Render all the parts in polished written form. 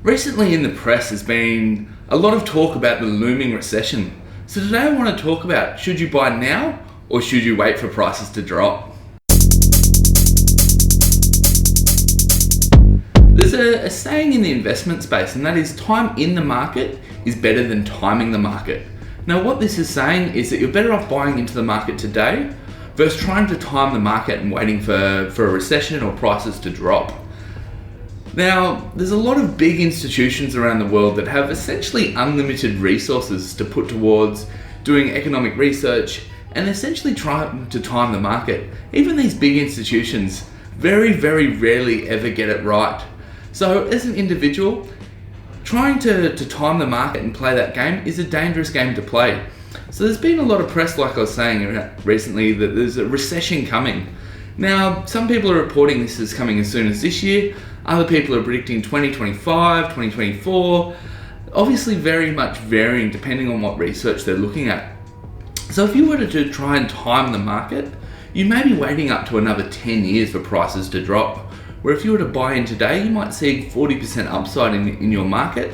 Recently in the press there's been a lot of talk about the looming recession. So today I want to talk about, should you buy now or should you wait for prices to drop? There's a saying in the investment space, and that is time in the market is better than timing the market. Now what this is saying is that you're better off buying into the market today versus trying to time the market and waiting for a recession or prices to drop. Now, there's a lot of big institutions around the world that have essentially unlimited resources to put towards doing economic research and essentially trying to time the market. Even these big institutions very, very rarely ever get it right. So as an individual, trying to time the market and play that game is a dangerous game to play. So there's been a lot of press, like I was saying recently, that there's a recession coming. Now, some people are reporting this is coming as soon as this year. Other people are predicting 2025, 2024. Obviously very much varying depending on what research they're looking at. So if you were to try and time the market, you may be waiting up to another 10 years for prices to drop. Where if you were to buy in today, you might see 40% upside in your market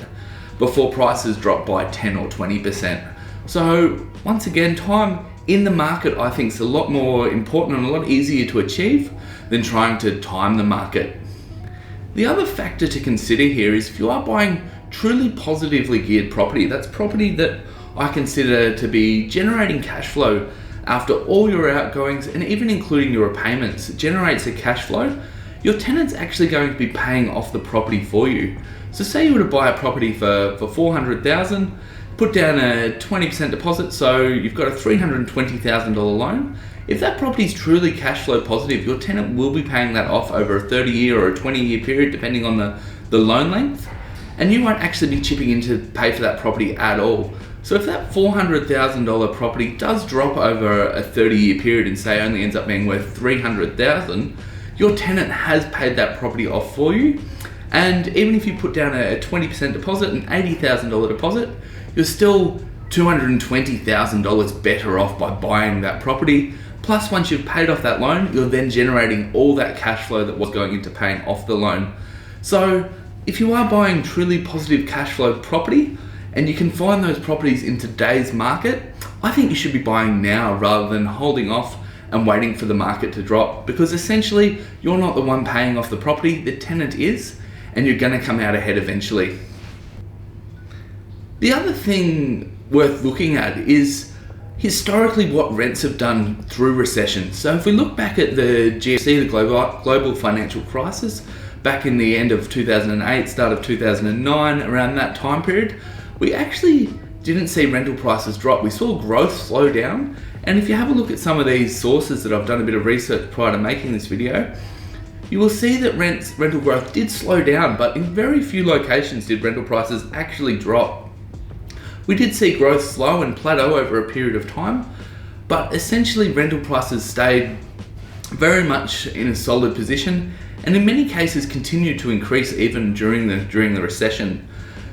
before prices drop by 10 or 20%. So once again, time in the market I think is a lot more important and a lot easier to achieve than trying to time the market. The other factor to consider here is if you are buying truly positively geared property, that's property that I consider to be generating cash flow after all your outgoings and even including your repayments. It generates a cash flow. Your tenant's actually going to be paying off the property for you. So say you were to buy a property for $400,000, put down a 20% deposit, so you've got a $320,000 loan. If that property is truly cash flow positive, your tenant will be paying that off over a 30-year or a 20-year period, depending on the loan length, and you won't actually be chipping in to pay for that property at all. So if that $400,000 property does drop over a 30-year period and say only ends up being worth $300,000, your tenant has paid that property off for you. And even if you put down a 20% deposit, an $80,000 deposit, you're still $220,000 better off by buying that property. Plus, once you've paid off that loan, you're then generating all that cash flow that was going into paying off the loan. So if you are buying truly positive cash flow property and you can find those properties in today's market, I think you should be buying now rather than holding off and waiting for the market to drop, because essentially you're not the one paying off the property, the tenant is, and you're going to come out ahead eventually. The other thing worth looking at is historically what rents have done through recession. So if we look back at the GFC, the global financial crisis, back in the end of 2008, start of 2009, around that time period, we actually didn't see rental prices drop. We saw growth slow down. And if you have a look at some of these sources that I've done a bit of research prior to making this video, you will see that rental growth did slow down, but in very few locations did rental prices actually drop. We did see growth slow and plateau over a period of time, but essentially rental prices stayed very much in a solid position and in many cases continued to increase even during the recession.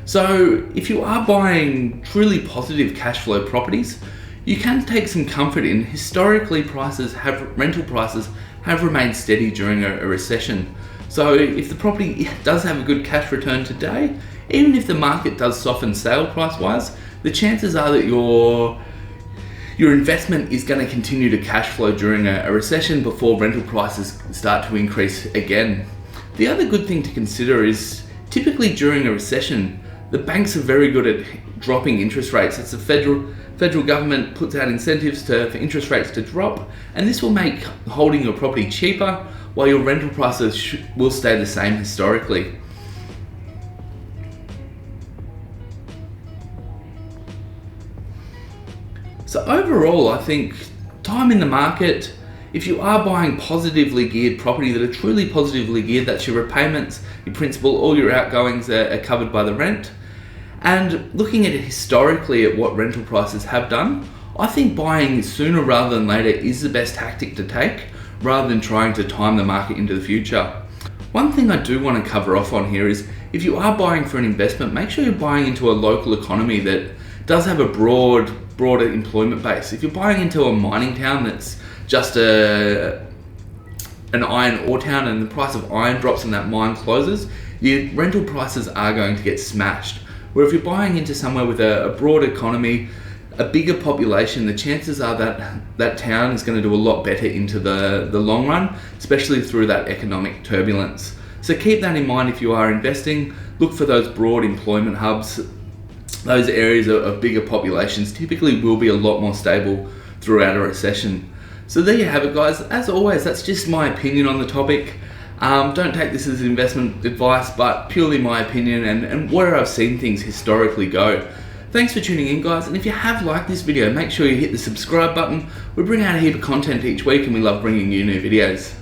So if you are buying truly positive cash flow properties, you can take some comfort in historically rental prices have remained steady during a recession. So if the property does have a good cash return today, even if the market does soften sale price wise, the chances are that your investment is going to continue to cash flow during a recession before rental prices start to increase again. The other good thing to consider is typically during a recession, the banks are very good at dropping interest rates. It's the federal government puts out incentives for interest rates to drop, and this will make holding your property cheaper while your rental prices will stay the same historically. So overall, I think time in the market, if you are buying positively geared property that are truly positively geared, that's your repayments, your principal, all your outgoings are covered by the rent, and looking at it historically at what rental prices have done, I think buying sooner rather than later is the best tactic to take rather than trying to time the market into the future. One thing I do want to cover off on here is if you are buying for an investment, make sure you're buying into a local economy that does have a broader employment base. If you're buying into a mining town that's just an iron ore town and the price of iron drops and that mine closes, your rental prices are going to get smashed. Where if you're buying into somewhere with a broad economy, a bigger population, the chances are that that town is going to do a lot better into the long run, especially through that economic turbulence. So keep that in mind if you are investing. Look for those broad employment hubs. Those areas of bigger populations typically will be a lot more stable throughout a recession. So there you have it, guys. As always, that's just my opinion on the topic. Don't take this as investment advice, but purely my opinion and where I've seen things historically go. Thanks for tuning in, guys, and if you have liked this video, make sure you hit the subscribe button. We bring out a heap of content each week and we love bringing you new videos.